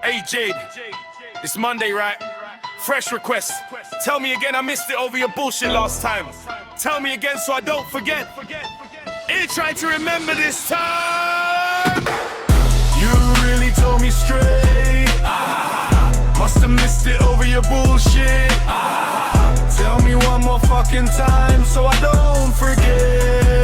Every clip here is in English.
Hey Jade, it's Monday, right? Fresh request. Tell me again I missed it over your bullshit last time. Tell me again so I don't forget. Ain't trying to remember this time. You really told me straight. Must have missed it over your bullshit. Tell me one more fucking time so I don't forget.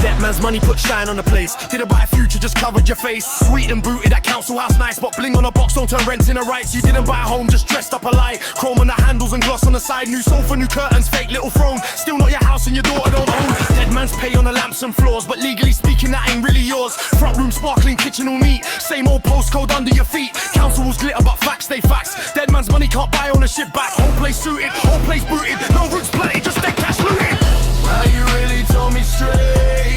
That man's money put shine on the place. Didn't buy a future, just covered your face. Sweet and booted at council house, nice, but bling on a box, don't turn rent into rights. You didn't buy a home, just dressed up a lie. Chrome on the handles and gloss on the side. New sofa, new curtains, fake little throne. Still not your house and your daughter don't own. Dead man's pay on the lamps and floors, but legally speaking that ain't really yours. Front room sparkling, kitchen all neat. Same old postcode under your feet. Council was glitter, but facts stay facts. Dead man's money can't buy ownership back. Whole place suited, whole place booted. No roots planted, just dead cash looted. Well, you really told me straight.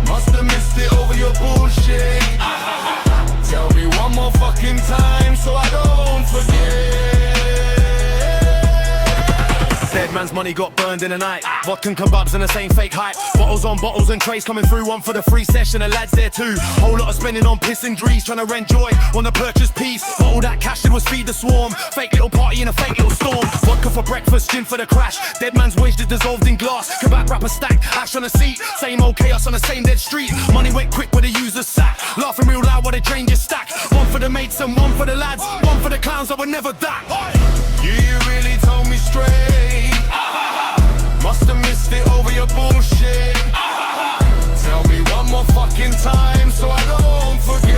Must have missed it over your bullshit. Tell me one more fucking time so I don't forget. Dead man's money got burned in the night. Vodka and kebabs in the same fake hype. Bottles on bottles and trays coming through. One for the free session, the lads there too. Whole lot of spending on piss and grease, trying to rent joy on the purchase piece. But all that cash did was feed the swarm. Fake little party in a fake little storm. Vodka for breakfast, gin for the crash. Dead man's wage is dissolved in glass. Kebab wrapper stacked, ash on the seat. Same old chaos on the same dead street. Money went quick where the users sat. Laughing real loud while they drained your stack. One for the mates and one for the lads. One for the clowns that were never that. You really told me straight. Must have missed it over your bullshit. Tell me one more fucking time so I don't forget.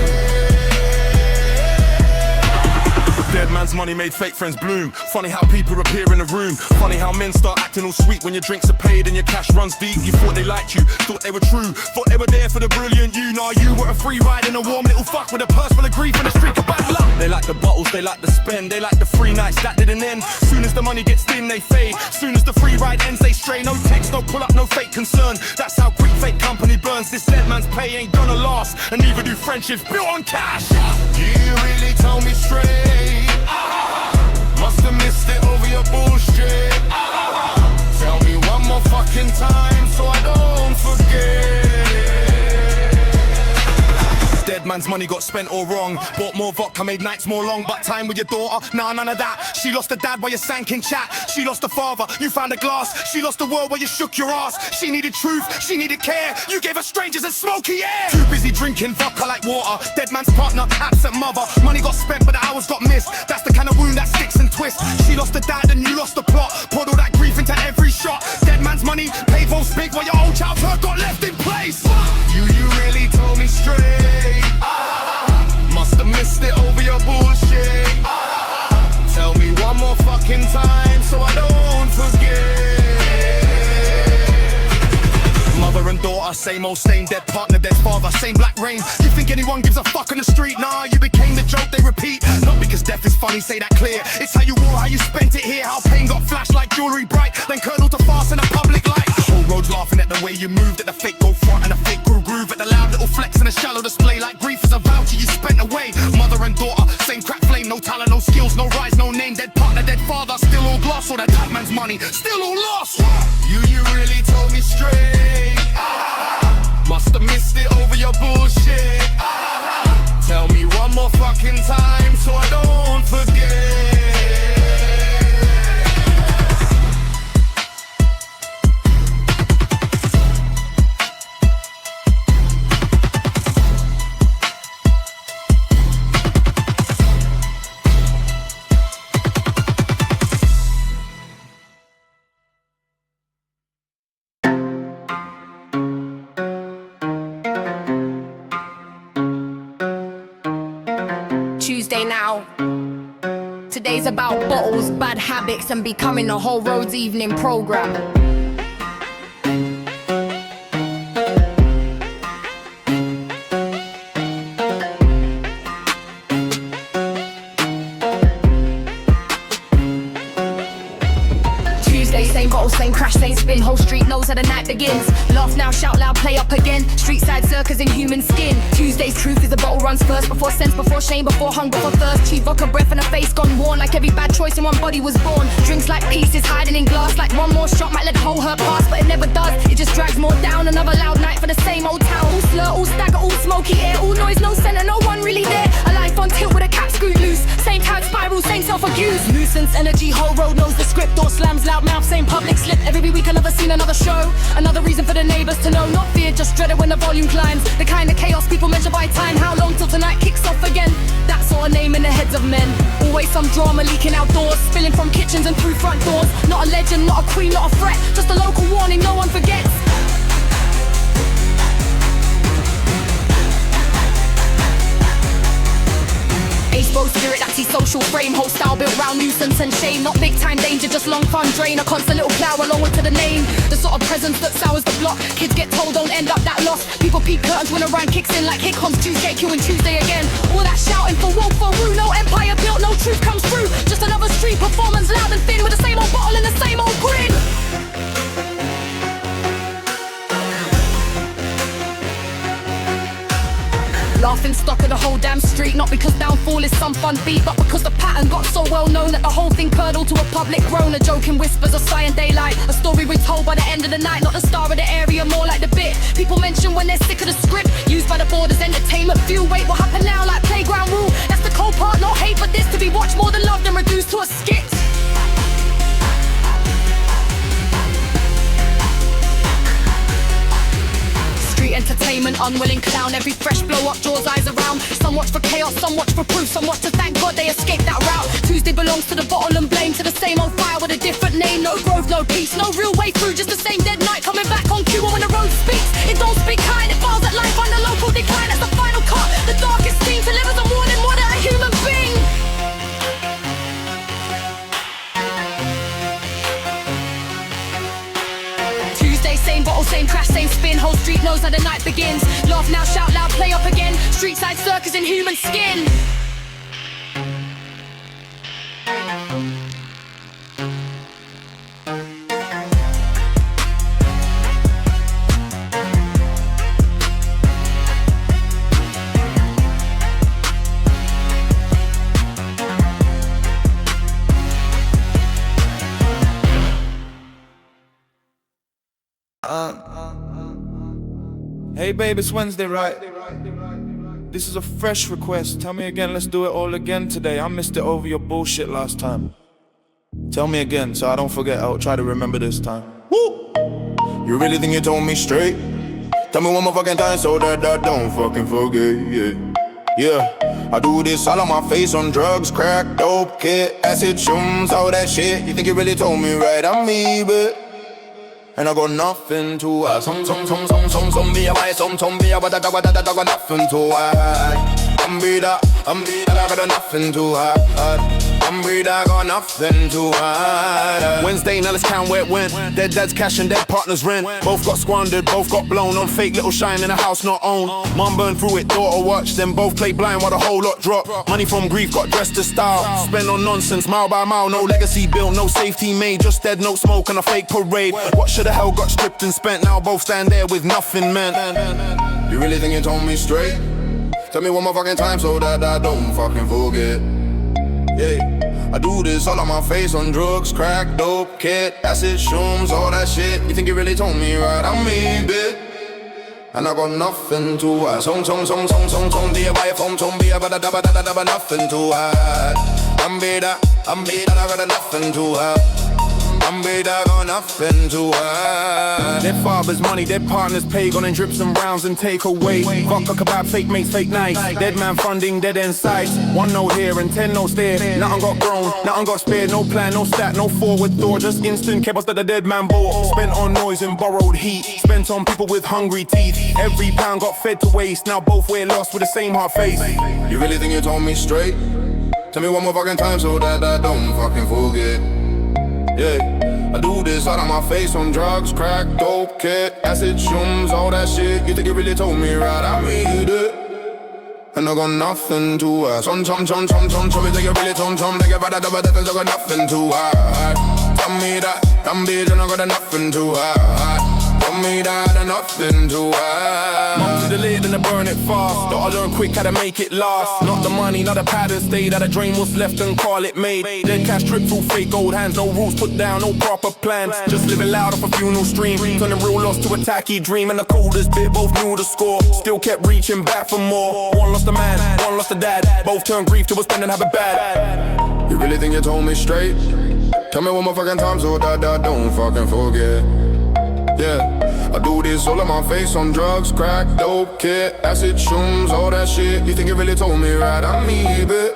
Dead man's money made fake friends bloom. Funny how people appear in the room. Funny how men start acting all sweet when your drinks are paid and your cash runs deep. You thought they liked you, thought they were true, thought they were there for the brilliant you. Nah, you were a free ride and a warm little fuck with a purse full of grief and a streak of bad luck. They like the bottles, they like the spend, they like the free nights that didn't end. Soon as the money gets thin, they fade. Soon as the free ride ends, they stray. No text, no pull up, no fake concern. That's how quick fake company burns. This dead man's pay ain't gonna last, and neither do friendships built on cash. You really told me straight. Must have missed it over your bullshit. Tell me one more fucking time so I don't forget. Dead man's money got spent all wrong. Bought more vodka, made nights more long. But time with your daughter, nah, none of that. She lost her dad while you sank in chat. She lost her father, you found a glass. She lost the world while you shook your ass. She needed truth, she needed care. You gave her strangers and smoky air. Too busy drinking vodka like water. Dead man's partner, absent mother. Money got spent but the hours got missed. That's the kind of wound that sticks and twists. She lost her dad and you lost the plot. Poured all that grief into every shot. Dead man's money, paid votes big while your own childhood got left in place. You really told me straight. Must have missed it over your bullshit. Tell me one more fucking time so I don't forget. Mother and daughter, same old same. Dead partner, dead father, same black rain. You think anyone gives a fuck on the street? Nah, you became the joke they repeat. Not because death is funny, say that clear. It's how you wore, how you spent it here. How pain got flashed like jewelry bright, then curdled to fast in a public light. Whole roads laughing at the way you moved. At the fake go front and the fake grew groove. At the loud little flex and a shallow display. Like grief is a voucher you spent away. Mother and daughter, same crack flame. No talent, no skills, no rise, no name. Dead partner, dead father, still all gloss. All that dead man's money, still all lost. You really told me straight. Must have missed it over your bullshit. Tell me one more fucking time so I don't forget. Tuesday now. Today's about bottles, bad habits, and becoming a whole roads evening program. Same bottle, same crash, same spin. Whole street knows how the night begins. Laugh now, shout loud, play up again. Street side circus in human skin. Tuesday's truth is the bottle runs first. Before sense, before shame, before hunger, before thirst. Cheap vodka breath and a face gone worn. Like every bad choice in one body was born. Drinks like pieces hiding in glass. Like one more shot might let the whole hurt pass. But it never does, it just drags more down. Another loud night for the same old town. All slur, all stagger, all smoky air, all noise, no center, no one really there. A life on tilt with a cap screwed loose. Same time spiral, same self-abuse. Nuisance energy, whole road knows the script. Door slams, loud mouth, same public slip. Every week another scene, another show. Another reason for the neighbours to know. Not fear, just dread it when the volume climbs. The kind of chaos people measure by time. How long till tonight kicks off again? That sort of name in the heads of men. Always some drama leaking outdoors, spilling from kitchens and through front doors. Not a legend, not a queen, not a threat. Just a local warning, no one forgets. Ace-bro spirit, that's his social frame. Whole style built round nuisance and shame. Not big time danger, just long fun drain. A constant little plow along with to the name. The sort of presence that sours the block. Kids get told don't end up that lost. People peep curtains when a rhyme kicks in. Like here comes Tuesday, queuing Tuesday again. All that shouting for woke for Rue. No empire built, no truth comes through. Just another street performance, loud and thin. With the same old bottle and the same old grin. Laughing stock of the whole damn street. Not because downfall is some fun beat, but because the pattern got so well known that the whole thing curdled to a public groan. A joke in whispers, a sigh in daylight. A story retold by the end of the night. Not the star of the area, more like the bit people mention when they're sick of the script. Used by the board as entertainment fuel. Wait, what happened now? Like playground rule. That's the cold part, not hate, but this to be watched more than loved and reduced to a skit. Street entertainment, unwilling clown. Every fresh blow up draws eyes around. Some watch for chaos, some watch for proof. Some watch to thank God they escaped that route. Tuesday belongs to the bottle and blame. To the same old fire with a different name. No growth, no peace, no real way through. Just the same dead night coming back on cue. And when the road speaks, it don't speak kind. It falls at life under local decline. That's the final cut. The darkest scene delivers a warning more than a human being. Same bottle, same crash, same spin. Whole street knows how the night begins. Laugh now, shout loud, play up again. Street side circus in human skin. Hey babe, it's Wednesday, right? This is a fresh request. Tell me again, let's do it all again today. I missed it over your bullshit last time. Tell me again, so I don't forget. I'll try to remember this time. Woo! You really think you told me straight? Tell me one more fucking time so that I don't fucking forget. Yeah, I do this all on my face on drugs, crack, dope, kid, acid, shrooms, all that shit. You think you really told me right? I'm me, but and I got nothing to add. Some be a why, some be a what I got nothing to add. I'm be that, I got nothing to add. I'm be that, I got nothing to add. Wednesday, now let's count where it went. Dead dad's cash and dead partners rent. Both got squandered, both got blown on fake little shine in a house not owned. Mum burned through it, daughter watched. Then both play blind while the whole lot drop. Money from grief got dressed to style. Spent on nonsense, mile by mile. No legacy built, no safety made. Just dead, no smoke and a fake parade. What should the hell got stripped and spent? Now both stand there with nothing meant. You really think you told me straight? Tell me one more fucking time so that I don't fucking forget. Yeah, I do this all on my face on drugs, crack, dope, kid, acid, shrooms, all that shit. You think you really told me right? I'm me, bitch. And I got nothing to add. Song, be a wife, be a but nothing to add. I'm be that, I got nothing to add. I'm be that, got nothing to add. Their father's money, their partners pay. Gone and drip some rounds and take away. Vodka kebab, fake mates, fake nights. Dead man funding, dead end sights. 1 note here and 10 notes there. Nothing got grown, nothing got spared. No plan, no stat, no forward door. Just instant kebabs that the dead man bought. Spent on noise and borrowed heat. Spent on people with hungry teeth. Every pound got fed to waste. Now both we're lost with the same hard face. You really think you told me straight? Tell me one more fucking time so that I don't fucking forget. Yeah, I do this all on my face on drugs, crack, dope, kid, acid, shrooms, all that shit. You think you really told me right? I read it, and I got nothing to add. Chum, you think you really told me? Like you bad, I got nothing to add. Tell me that I'm big and I got nothing to add. Tell me that I got nothing to add. to the lid and I burn it fast. Gotta learn quick how to make it last. Not the money, not the pad and stay. That I drain what's left and call it made. Dead cash drip through fake gold hands. No rules put down, no proper plans. Just living loud off a funeral stream. Turning real loss to a tacky dream. And the coldest bit, both knew the score. Still kept reaching back for more. One lost a man, one lost a dad. Both turned grief to a spend and have it bad. You really think you told me straight? Tell me one more fucking time so that I don't fucking forget. Yeah, I do this all on my face on drugs, crack, dope, kid, acid, shrooms, all that shit. You think you really told me right? I'm Neighbour,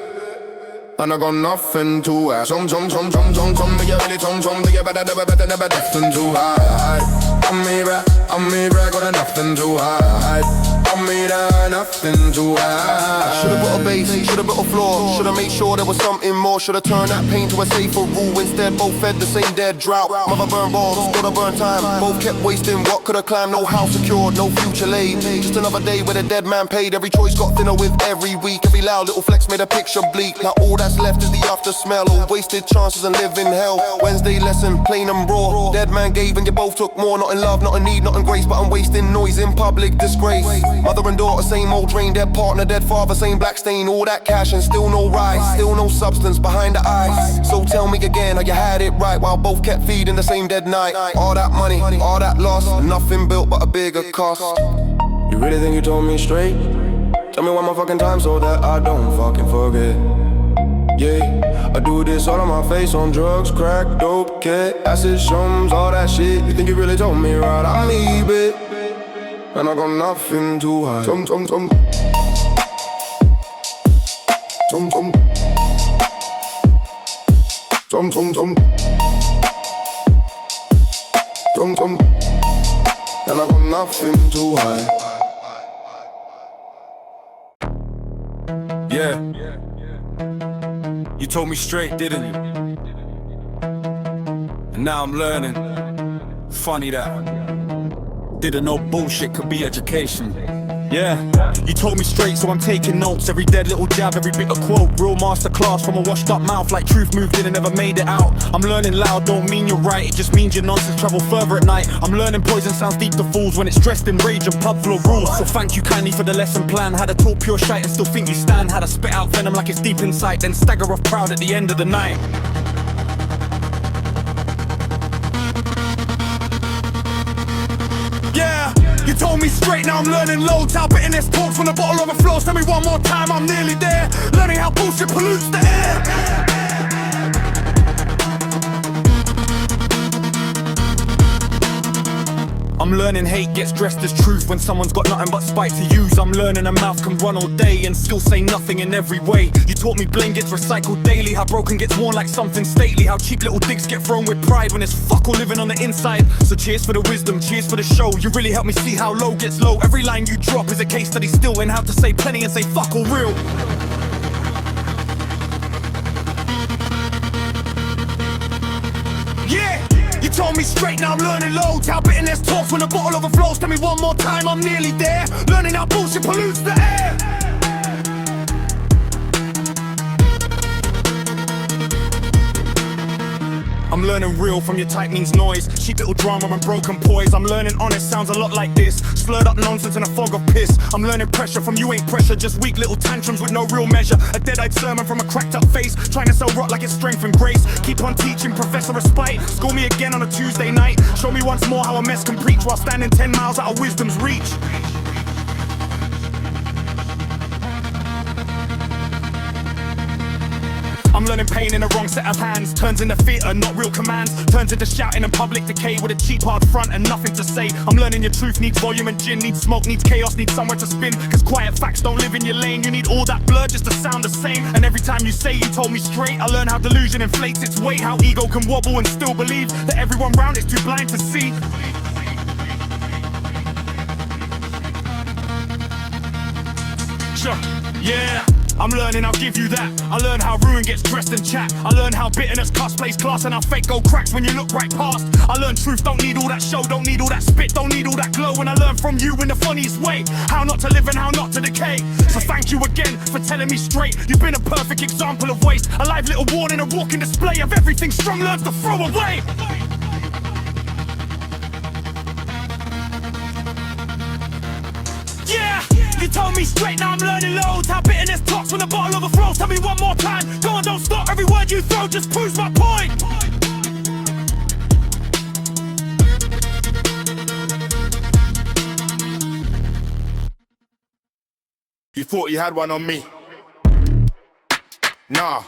and I got nothing to add. Some, do you really do you better, nothing to hide. I'm Neighbour, got nothing to hide. I'm nothing to hide. Should've put a bass, should've put a floor. Should've made sure there was something more. Should've turned that pain to a safer rule. Instead both fed the same dead drought. Mother burned balls, gotta burn time. Both kept wasting what could've climbed. No house secured, no future laid. Just another day where the dead man paid. Every choice got thinner with every week. Every loud little flex made a picture bleak. Now all that's left is the after smell of wasted chances and live in hell. Wednesday lesson, plain and raw. Dead man gave and you both took more. Not in love, not in need, not in grace, but I'm wasting noise in public disgrace. Mother and daughter, same old drain. Dead partner, dead father, same black stain. All that cash and still no rise. Still no substance behind the eyes. So tell me again how you had it right while both kept feeding the same dead night. All that money, all that loss, nothing built but a bigger cost. You really think you told me straight? Tell me one more fucking time so that I don't fucking forget. Yeah, I do this all on my face on drugs, crack, dope, kid, acid, shrooms, all that shit. You think you really told me right? I'm Neighbour, and I got nothing to hide. Tum tum tum. Tum tum. Tum tum tum. Tum tum. And I got nothing to hide. Yeah. You told me straight, didn't you? And now I'm learning. Funny that didn't know bullshit could be education. Yeah, you told me straight, so I'm taking notes. Every dead little jab, every bit of quote. Real masterclass from a washed up mouth. Like truth moved in and never made it out. I'm learning loud, don't mean you're right. It just means your nonsense travel further at night. I'm learning poison sounds deep to fools when it's dressed in rage and pub full of rules. So thank you kindly for the lesson plan. How to talk pure shite and still think you stand. How to spit out venom like it's deep in sight, then stagger off proud at the end of the night. Yeah, you told me straight, now I'm learning loads. How bitterness talks when the bottle overflows. Tell me one more time, I'm nearly there. Learning how bullshit pollutes the air. I'm learning hate gets dressed as truth when someone's got nothing but spite to use. I'm learning a mouth can run all day and still say nothing in every way. You taught me blame gets recycled daily, how broken gets worn like something stately, how cheap little digs get thrown with pride when there's fuck all living on the inside. So cheers for the wisdom, cheers for the show. You really helped me see how low gets low. Every line you drop is a case study still in how to say plenty and say fuck all real. Yeah! You told me straight, now I'm learning loads. How bitterness talks when the bottle overflows. Tell me one more time, I'm nearly there. Learning how bullshit pollutes the air. I'm learning real from your type means noise. Cheap little drama and broken poise. I'm learning honest sounds a lot like this. Slurred up nonsense in a fog of piss. I'm learning pressure from you ain't pressure. Just weak little tantrums with no real measure. A dead-eyed sermon from a cracked up face. Trying to sell rot like it's strength and grace. Keep on teaching, professor of spite. School me again on a Tuesday night. Show me once more how a mess can preach while standing 10 miles out of wisdom's reach. I'm learning pain in the wrong set of hands. Turns into theatre, not real commands. Turns into shouting and public decay with a cheap hard front and nothing to say. I'm learning your truth needs volume and gin. Needs smoke, needs chaos, needs somewhere to spin. Cause quiet facts don't live in your lane. You need all that blur just to sound the same. And every time you say you told me straight, I learn how delusion inflates its weight. How ego can wobble and still believe that everyone round is too blind to see. Sure, yeah. I'm learning, I'll give you that. I learn how ruin gets dressed in chat. I learn how bitterness cosplays class and how fake gold cracks when you look right past. I learn truth, don't need all that show, don't need all that spit, don't need all that glow. And I learn from you in the funniest way, how not to live and how not to decay. So thank you again for telling me straight. You've been a perfect example of waste. A live little warning, a walking display of everything strong learns to throw away. Yeah! told me straight, now I'm learning loads. How bitterness talks when the bottle overflows. Tell me one more time, go on, don't stop. Every word you throw just proves my point. You thought you had one on me? Nah.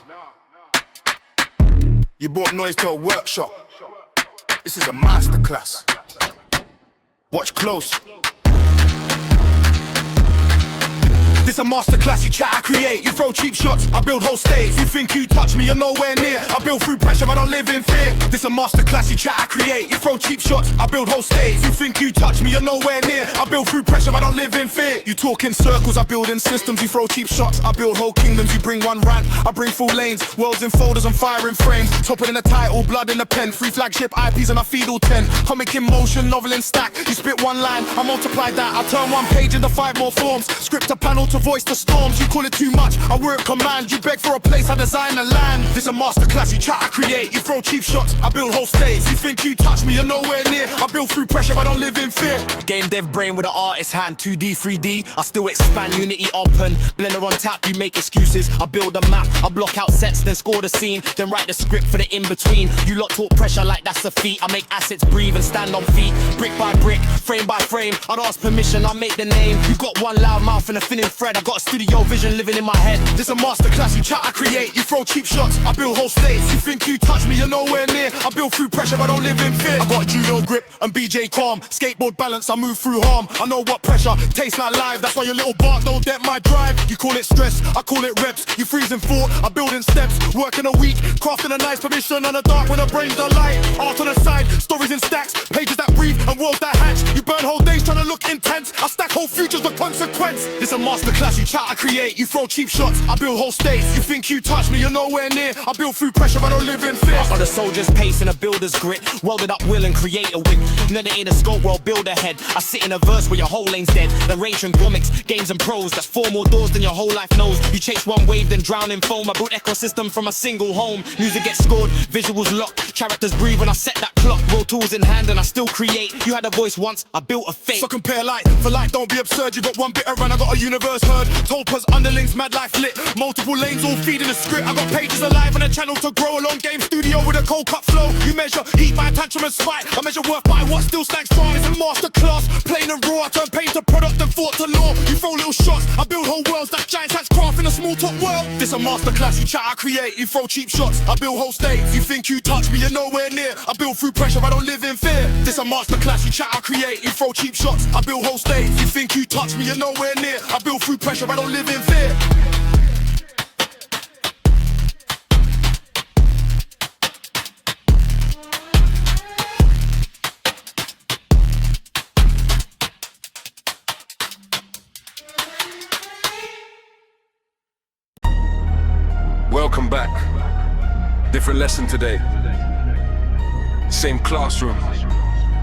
You brought noise to a workshop. This is a masterclass. Watch close. This a masterclass, you chat, I create. You throw cheap shots, I build whole states. You think you touch me, you're nowhere near. I build through pressure, I don't live in fear. This a masterclass, you chat, I create. You throw cheap shots, I build whole states. You think you touch me, you're nowhere near. I build through pressure, I don't live in fear. You talk in circles, I build in systems. You throw cheap shots, I build whole kingdoms. You bring one rant, I bring full lanes. Worlds in folders, I'm firing frames. Topping in the title, blood in the pen. 3 flagship IPs and I feed all 10. Comic in motion, novel in stack. You spit one line, I multiply that. I turn one page into 5 more forms. Script a panel to voice the storms. You call it too much, I work command. You beg for a place, I design a land. This a masterclass, you try to create. You throw cheap shots, I build whole states. You think you touch me, you're nowhere near. I build through pressure, I don't live in fear. Game dev brain with an artist hand. 2D, 3D, I still expand. Unity open, blender on tap, you make excuses. I build a map, I block out sets, then score the scene. Then write the script for the in-between. You lot talk pressure like that's a feat. I make assets breathe and stand on feet. Brick by brick, frame by frame. I'd ask permission, I make the name. You got one loud mouth and a thinning thread. I got a studio vision living in my head. This a masterclass, you chat, I create. You throw cheap shots, I build whole states. You think you touch me, you're nowhere near. I build through pressure, I don't live in fear. I got judo grip and BJ calm. Skateboard balance, I move through harm. I know what pressure tastes like live. That's why your little bark don't dent my drive. You call it stress, I call it reps. You freeze in thought, I build in steps. Working a week, crafting a nice permission on the dark when the brains are light. Art on the side, stories in stacks. Pages that breathe and worlds that hatch. You burn whole days trying to look intense. I stack whole futures with consequence. This a masterclass, you chat, I create. You throw cheap shots, I build whole states. You think you touch me, you're nowhere near. I build through pressure, I don't live in fear. On the soldier's pace and a builder's grit. Welded up will and create a win. None in a scope, well build ahead. I sit in a verse where your whole lane's dead. The range from comics, games and pros. That's 4 more doors than your whole life knows. You chase one wave, then drown in foam. I built ecosystem from a single home. Music gets scored, visuals locked. Characters breathe when I set that clock. Roll tools in hand and I still create. You had a voice once, I built a fate. So compare light for light, don't be absurd. You got one bit of run, I got a universe heard. Topaz, underlings, mad life lit. Multiple lanes all feeding the script. I got pages alive on a channel to grow. A long game studio with a cold cut flow. You measure heat by tantrum and spite. I measure worth by what still stands strong. It's a masterclass, plain and raw. I turn pain to product and thought to law. You throw little shots, I build whole worlds. That giants hatch craft in a small top world. This a masterclass, you chat, I create. You throw cheap shots, I build whole states. You think you touch me, you're nowhere near. I build through pressure, I don't live in fear. This a masterclass, you chat, I create. You throw cheap shots, I build whole states. You think you touch me, you're nowhere near. I build through pressure, I don't live in fear. Welcome back. Different lesson today. Same classroom,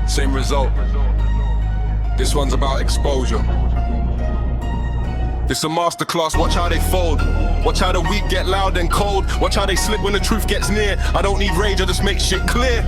same result. This one's about exposure. This a masterclass, watch how they fold. Watch how the weak get loud and cold. Watch how they slip when the truth gets near. I don't need rage, I just make shit clear.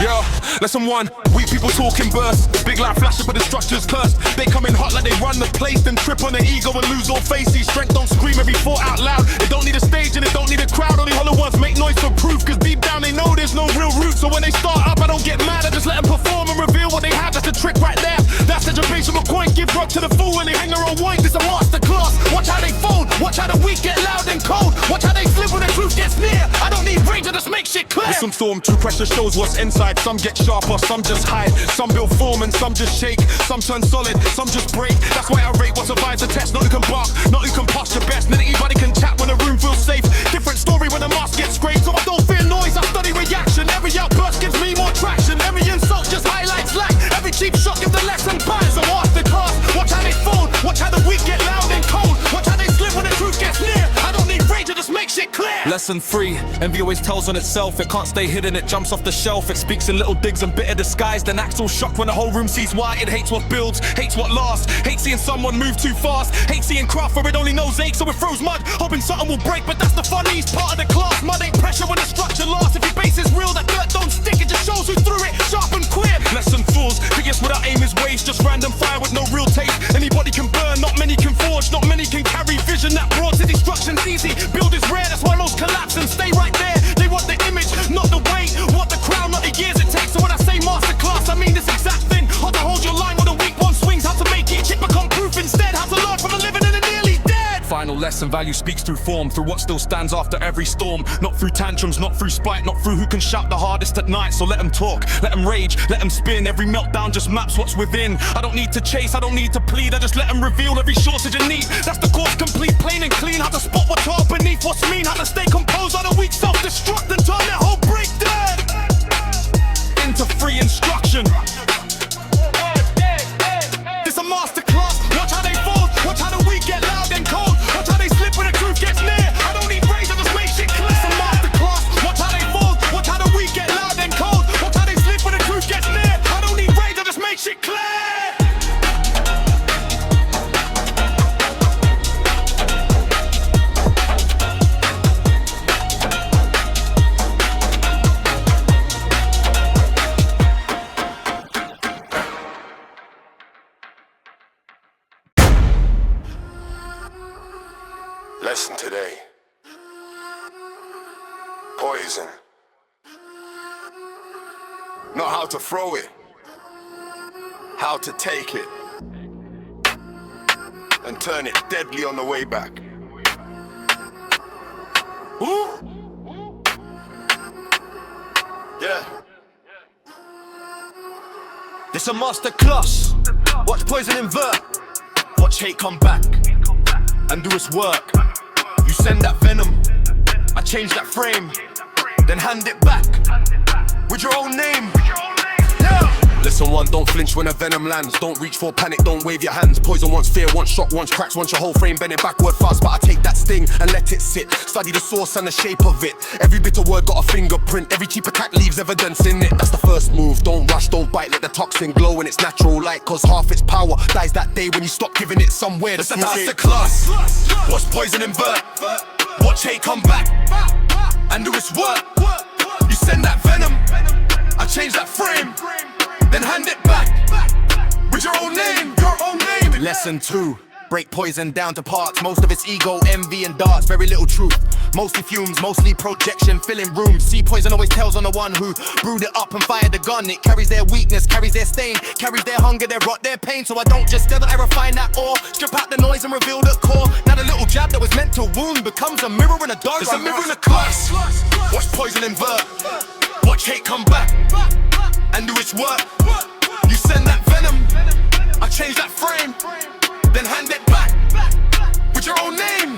Yo, lesson 1, weak people talking burst. Big like flashing but the structure's cursed. They come in hot like they run the place, then trip on their ego and lose all face. See strength don't scream every thought out loud. It don't need a stage and it don't need a crowd. Only hollow ones make noise for proof, cause deep down they know there's no real root. So when they start up I don't get mad, I just let them perform and reveal what they have. That's the trick right there. That's education of a coin. Give rock to the fool when they hang their own wine. This a masterclass. Watch how they fold. Watch how the weak get loud and cold. Watch how they slip when the truth gets near. I don't need rage, I just make shit clear. Some storm, true pressure shows what's inside. Some get sharper, some just hide. Some build form and some just shake. Some turn solid, some just break. That's why I rate what survives the test. Not who can bark, not who can posture best. Not anybody can chat when the room feels safe. Different story when the mask gets scraped. So I don't fear noise, I study reaction. Every outburst gives me more traction. Every insult just highlights lack. Every cheap shot gives the lesson back. So watch the class, watch how they fold. Watch how the weak get loud and cold. Watch how they slip when the truth gets near. I don't need rage, I just make shit clear. Lesson 3, envy always tells on itself. It can't stay hidden, it jumps off the shelf. It speaks in little digs and bitter disguise. Then acts all shocked when the whole room sees why. It hates what builds, hates what lasts. Hates seeing someone move too fast. Hates seeing craft where it only knows ache. So it throws mud, hoping something will break. But that's the funniest part of the class. Mud ain't pressure when the structure lasts. If your base is real, that dirt don't stick. It just shows who threw it, sharp and clear. without aim is waste. Just random fire with no real taste. Anybody can burn, not many can forge. Not many can carry vision that broad to destruction's easy. Build is rare, that's why most collapse and stay right there. They want the image, not the weight. Want the crown, not the years it takes. So when I say masterclass, I mean this exact thing. How to hold your line when the weak one swings. How to make each hit become proof instead. How to learn from a living and a nearly dead. Final lesson, value speaks through form, through what still stands after every storm. Not through tantrums, not through spite, not through who can shout the hardest at night. So let them talk, let them rage, let them spin. Every meltdown just maps what's within. I don't need to chase, I don't need to plead. I just let them reveal every shortage of need. That's the course complete, plain and clean. How to spot what's hard beneath what's mean. How to stay composed on a weak self-destruct and turn that whole breakdown into free instruction. This a masterclass. Watch how they fold, watch how the weak get loud and cold. Watch how they slip when the truth gets near. I don't need rage, I just make shit clear. It's a masterclass. Watch how they fold, watch how the weak get loud and cold. Watch how they slip when the truth gets near. I don't need rage, I just make shit clear. Lesson today. Poison. Not how to throw it, how to take it and turn it deadly on the way back. Ooh. Yeah. This a masterclass. Watch poison invert. Watch hate come back and do its work. You send that venom, I change that frame, then hand it back with your own name. Yeah. Listen one, don't flinch when a venom lands. Don't reach for panic, don't wave your hands. Poison wants fear, wants shock, wants cracks, wants your whole frame bending backward fast. But I take that sting and let it sit. Study the source and the shape of it. Every bitter word got a fingerprint. Every cheap attack leaves evidence in it. That's the first move, don't rush, don't bite. Let the toxin glow in its natural light. Cause half its power dies that day when you stop giving it somewhere to That's the class. Watch poison invert. Watch hate come back and do its work. You send that venom, I change that frame, then hand it back with your own name, your own name. Lesson 2. Break poison down to parts. Most of it's ego, envy and darts. Very little truth, mostly fumes, mostly projection, filling rooms. See, poison always tells on the one who brewed it up and fired the gun. It carries their weakness, carries their stain, carries their hunger, their rot, their pain. So I don't just still I refine that ore, strip out the noise and reveal the core. Now the little jab that was meant to wound becomes a mirror in a dark. There's a mirror in a class. Watch poison invert. Watch hate come back and do its work. You send that venom, I change that frame, then hand it back with your own name.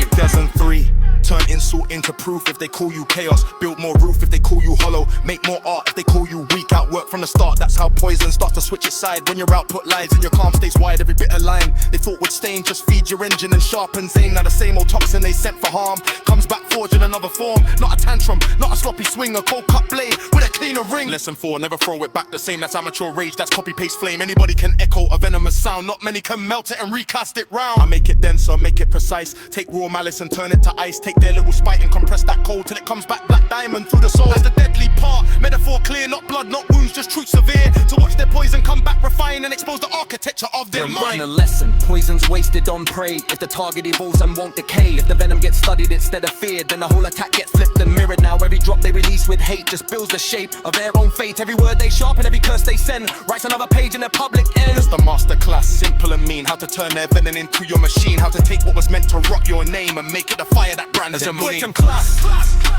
If there's an 3, turn insult into proof if they call you chaos. Build more roof if they call you hollow. Make more art if they call you weak. Outwork from the start, that's how poison starts to switch its side. When your output lies and your calm stays wide, every bitter line they thought would stain just feed your engine and sharpens aim. Now the same old toxin they sent for harm comes back forged in another form. Not a tantrum, not a sloppy swing, a cold cut blade with a cleaner ring. Lesson 4, never throw it back the same. That's amateur rage, that's copy paste flame. Anybody can echo a venomous sound, not many can melt it and recast it round. I make it denser, make it precise. Take raw malice and turn it to ice. Take their little spite and compress that cold till it comes back black diamond through the soul. That's the deadly part, metaphor clear, not blood, not wounds, just truth severe. To watch their poison come back refine and expose the architecture of their mind. A lesson, poison's wasted on prey. If the target evolves and won't decay, if the venom gets studied instead of feared, then the whole attack gets flipped and mirrored. Now every drop they release with hate just builds the shape of their own fate. Every word they sharpen, every curse they send writes another page in their public end. It's the masterclass, simple and mean. How to turn their venom into your machine. How to take what was meant to rot your name and make it the fire that brands them clean. Class.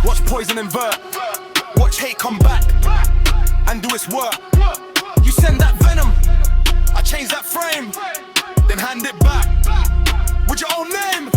Watch poison invert. Watch hate come back and do its work. You send that venom, I change that frame, then hand it back with your own name.